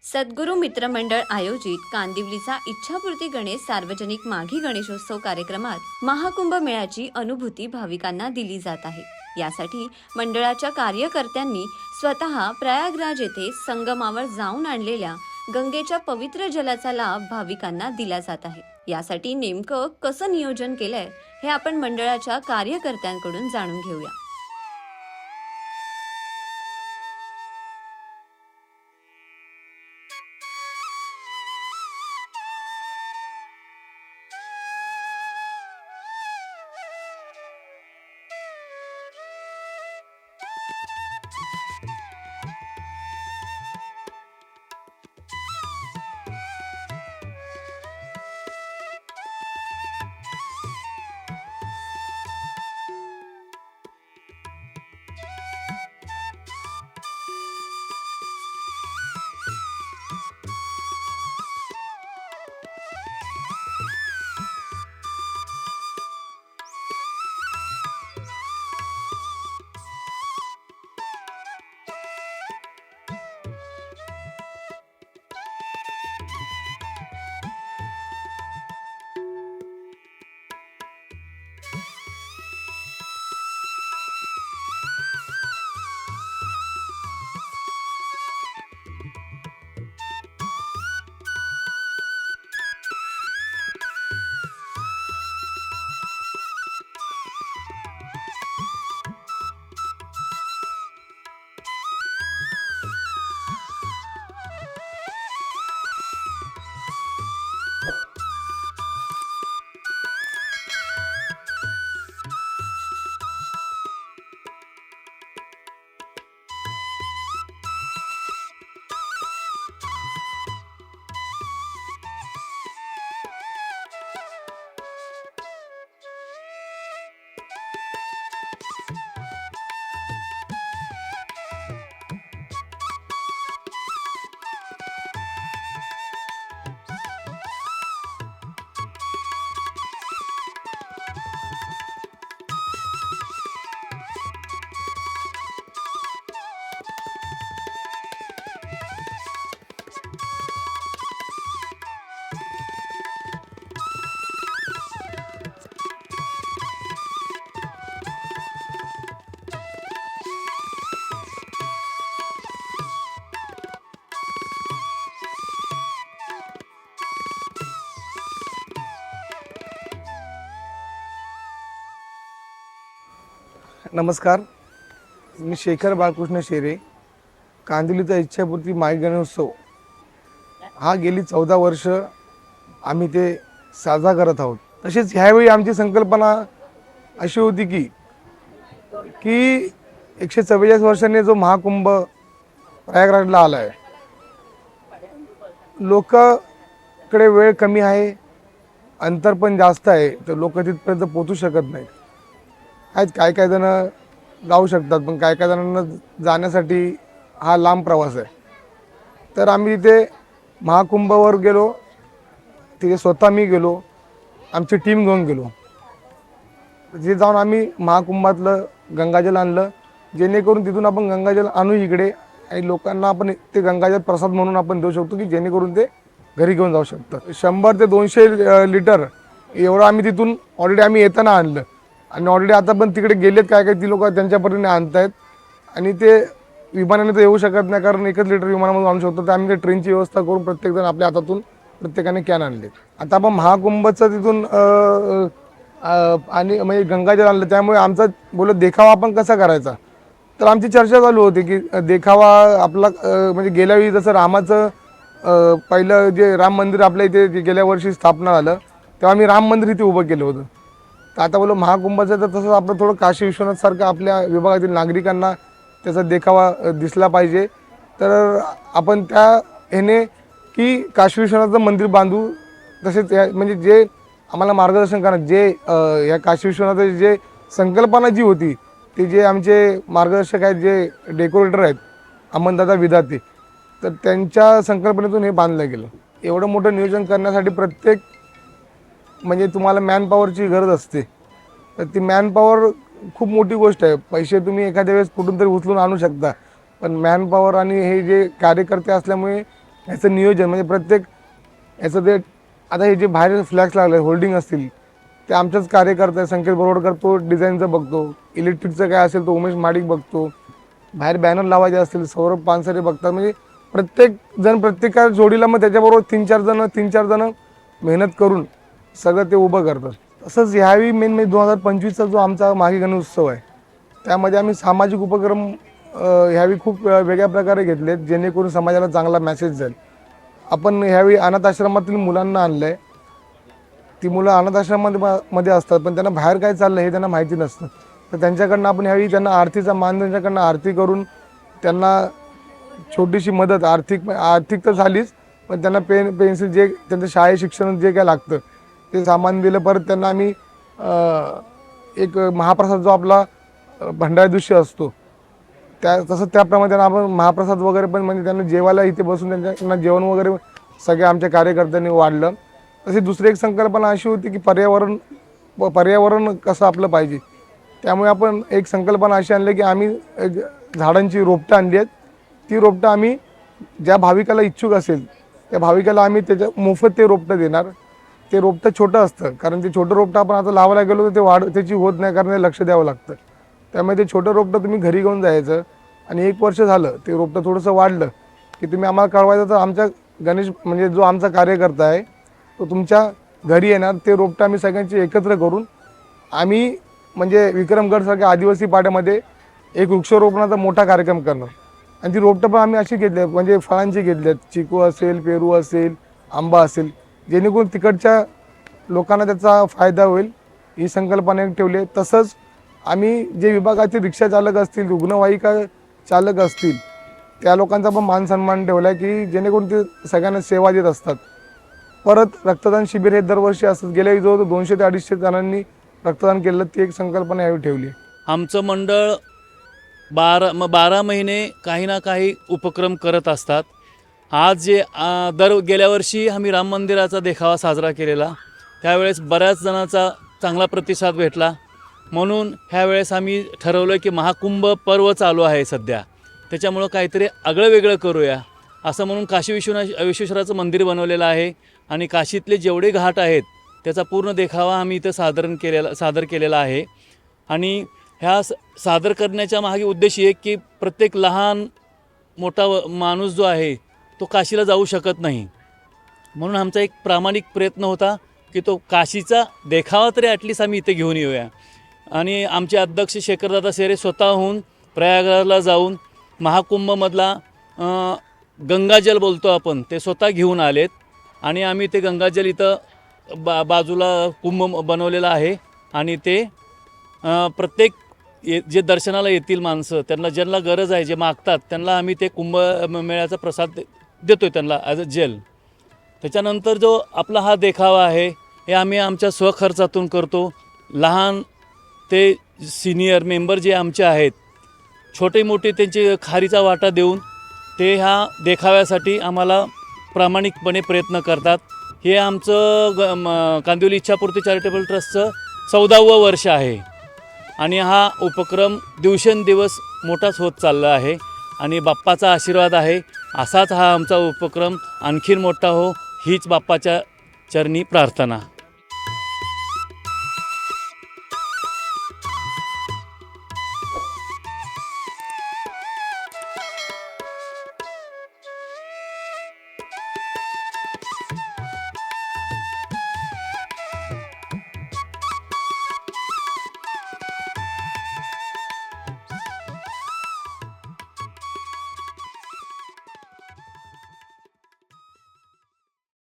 सद्गुरू मित्र मंडळ आयोजित कांदिवलीचा इच्छापूर्ती गणेश सार्वजनिक माघी गणेशोत्सव कार्यक्रमात महाकुंभ मेळ्याची अनुभूती भाविकांना दिली जात आहे। यासाठी मंडळाच्या कार्यकर्त्यांनी स्वतः प्रयागराज येथे संगमावर जाऊन आणलेल्या गंगेच्या पवित्र जलाचा लाभ भाविकांना दिला जात आहे। यासाठी नेमकं कसं नियोजन केलंय हे आपण मंडळाच्या कार्यकर्त्यांकडून जाणून घेऊया। नमस्कार, मी शेखर बाळकृष्ण शेरे। कांदिवलीचा इच्छापूर्ती माघी गणेशोत्सव हा गेली 14 वर्ष आम्ही ते साजरा करत आहोत। तसेच ह्यावेळी आमची संकल्पना अशी होती की 144 वर्षांनी जो महाकुंभ प्रयागराजला आला आहे, लोकांकडे वेळ कमी आहे, अंतर पण जास्त आहे, तर लोक तिथपर्यंत पोहोचू शकत नाहीत। आहेत काय जण जाऊ शकतात, पण काय जणांना जाण्यासाठी हा लांब प्रवास आहे। तर आम्ही तिथे महाकुंभावर गेलो, तिथे स्वतः मी गेलो, आमची टीम घेऊन गेलो। तिथे जाऊन आम्ही महाकुंभातलं गंगाजल आणलं, जेणेकरून तिथून आपण गंगाजल आणू इकडे आणि लोकांना आपण ते गंगाजल प्रसाद म्हणून आपण देऊ शकतो, की जेणेकरून ते घरी घेऊन जाऊ शकतात। 100 ते 200 लिटर एवढं आम्ही तिथून ऑलरेडी आम्ही येताना आणलं आणि ऑलरेडी आता पण तिकडे गेलेत काय ती लोक त्यांच्या परीने आणतायत आणि ते विमानाने तर येऊ शकत नाही, कारण 1 लिटर विमानामधून आणू शकतो। तर आम्ही ते ट्रेनची व्यवस्था करून प्रत्येकजण आपल्या हातातून प्रत्येकाने कॅन आणले। आता आपण महाकुंभचं तिथून आणि म्हणजे गंगाजल आणलं, त्यामुळे आमचा देखावा आपण कसा करायचा, तर आमची चर्चा चालू होती की देखावा आपला म्हणजे गेल्या वेळी जसं रामाचं पहिलं जे राम मंदिर आपल्या इथे गेल्या वर्षी स्थापना झालं, तेव्हा आम्ही राम मंदिर इथे उभं केलं होतं। तर आता महाकुंभाचं तर तसंच आपलं थोडं काशी विश्वनाथसारखं आपल्या विभागातील नागरिकांना त्याचा देखावा दिसला पाहिजे। तर आपण त्या ह्याने की काशी विश्वनाथचं मंदिर बांधू, तसेच म्हणजे जे आम्हाला मार्गदर्शन करणार, जे या काशी विश्वनाथाची जे संकल्पना जी होती, ते जे आमचे मार्गदर्शक आहेत, जे डेकोरेटर आहेत अमनदादा विधाते, तर त्यांच्या संकल्पनेतून हे बांधलं गेलं। एवढं मोठं नियोजन करण्यासाठी प्रत्येक म्हणजे तुम्हाला मॅन पॉवरची गरज असते, तर ती मॅन पॉवर खूप मोठी गोष्ट आहे। पैसे तुम्ही एखाद्या वेळेस कुठून तरी उचलून आणू शकता, पण मॅन पॉवर आणि हे जे कार्यकर्ते असल्यामुळे याचं नियोजन म्हणजे प्रत्येक याचं ते आता हे जे बाहेर फ्लॅक्स लागले होल्डिंग असतील ते आमच्याच कार्यकर्ते संकेत बोरवडकर तो डिझाईनचं बघतो, इलेक्ट्रिकचं काय असेल तो उमेश माडिक बघतो, बाहेर बॅनर लावायचे असतील सौरभ पानसरे बघतात. म्हणजे प्रत्येक जण प्रत्येका जोडीला मग त्याच्याबरोबर 3-4 जण मेहनत करून सगळं ते उभं करतात. तसंच ह्यावेळी मेन म्हणजे 2025चा जो आमचा माघी गणेश उत्सव आहे त्यामध्ये आम्ही सामाजिक उपक्रम ह्यावेळी खूप वेगळ्या प्रकारे घेतलेत जेणेकरून समाजाला चांगला मेसेज जाईल. आपण ह्यावेळी अनाथ आश्रमातील मुलांना आणलं आहे. ती मुलं अनाथ आश्रमामध्ये असतात पण त्यांना बाहेर काय चाललं हे त्यांना माहिती नसतं. तर त्यांच्याकडनं आपण ह्यावेळी त्यांना आरतीचा मान त्यांच्याकडनं आरती करून त्यांना छोटीशी मदत आर्थिक तर झालीच पण त्यांना पेन्सिल जे त्यांचं शाळेत शिक्षण जे काय लागतं ते सामान दिलं. परत त्यांना आम्ही एक महाप्रसाद जो आपला भंडारा दिवशी असतो तसं त्याप्रमाणे त्यांना आपण महाप्रसाद वगैरे पण म्हणजे त्यांना जेवायला इथे बसून त्यांना जेवण वगैरे सगळ्या आमच्या कार्यकर्त्यांनी वाढलं. तशी दुसरी एक संकल्पना अशी होती की पर्यावरण कसं आपलं पाहिजे. त्यामुळे आपण एक संकल्पना अशी आणली की आम्ही झाडांची रोपटं आणली आहेत. ती रोपटं आम्ही ज्या भाविकाला इच्छुक असेल त्या भाविकाला आम्ही त्याच्या मोफत ते रोपटं देणार. ते रोपटं छोटं असतं कारण ते छोटं रोपटं आपण आता लावायला गेलो तर ते त्याची होत नाही कारण ते लक्ष द्यावं लागतं. त्यामुळे ते छोटं रोपटं तुम्ही घरी घेऊन जायचं आणि 1 वर्ष झालं ते रोपटं थोडंसं वाढलं की तुम्ही आम्हाला कळवायचं. तर आमच्या गणेश म्हणजे जो आमचा कार्यकर्ता आहे तो तुमच्या घरी येणार. ते रोपटं आम्ही सगळ्यांची एकत्र करून आम्ही म्हणजे विक्रमगडसारख्या आदिवासी पाड्यामध्ये एक वृक्षारोपणाचा मोठा कार्यक्रम करणार. आणि ती रोपटं पण आम्ही अशी घेतली म्हणजे फळांची घेतली आहेत, चिकू असेल, पेरू असेल, आंबा असेल, जेणेकरून तिकडच्या लोकांना त्याचा फायदा होईल ही संकल्पना एक ठेवली आहे. तसंच आम्ही जे विभागातील रिक्षा चालक असतील, रुग्णवाहिका चालक असतील त्या लोकांचा पण मान सन्मान ठेवला आहे की जेणेकरून ते सगळ्यांना सेवा देत असतात. परत रक्तदान शिबिर हे दरवर्षी असतात. गेल्या जवळ 200 ते 250 जणांनी रक्तदान केलं. ती एक संकल्पना यावेळी ठेवली. आमचं मंडळ 12 महिने काही ना काही उपक्रम करत असतात. आज जे गेल्या वर्षी आम्ही राम मंदिराचा देखावा साजरा केलेला त्यावेळेस बऱ्याच जणांचा चांगला प्रतिसाद भेटला. म्हणून ह्यावेळेस आम्ही ठरवलं की महाकुंभ पर्व चालू आहे सध्या, त्याच्यामुळं काहीतरी आगळं वेगळं करूया असं म्हणून काशी विश्वेश्वराचं मंदिर बनवलेलं आहे आणि काशीतले जेवढे घाट आहेत त्याचा पूर्ण देखावा आम्ही इथं सादर केलेला आहे. आणि ह्या सादर करण्याच्या मागे उद्देश एक की प्रत्येक लहान मोठा माणूस जो आहे तो काशीला जाऊ शकत नाही, म्हणून आमचा एक प्रामाणिक प्रयत्न होता की तो काशीचा देखावा तरी ॲटलिस्ट आम्ही इथे घेऊन येऊया. आणि आमचे अध्यक्ष शेखरदादा सेरे स्वतःहून प्रयागराजला जाऊन महाकुंभमधला गंगाजल बोलतो आपण ते स्वतः घेऊन आलेत. आणि आम्ही ते गंगाजल इथं बाजूला कुंभ बनवलेला आहे आणि ते प्रत्येक जे दर्शनाला येतील माणसं त्यांना ज्यांना गरज आहे जे मागतात त्यांना आम्ही ते कुंभमेळ्याचा प्रसाद देतो त्यांना ॲज अ जेल. त्याच्यानंतर जो आपला हा देखावा आहे हे आम्ही आमच्या स्वखर्चातून करतो. लहान ते सिनियर मेंबर जे आमचे आहेत छोटे मोठे त्यांचे खारीचा वाटा देऊन ते ह्या देखाव्यासाठी आम्हाला प्रामाणिकपणे प्रयत्न करतात. हे आमचं कांदिवली इच्छापूर्ती चॅरिटेबल ट्रस्टचं 14वं वर्ष आहे आणि हा उपक्रम दिवसेंदिवस मोठाच होत चालला आहे आणि बाप्पाचा आशीर्वाद आहे असाच हा आमचा उपक्रम आणखीन मोठा हो हीच बाप्पाच्या चरणी प्रार्थना.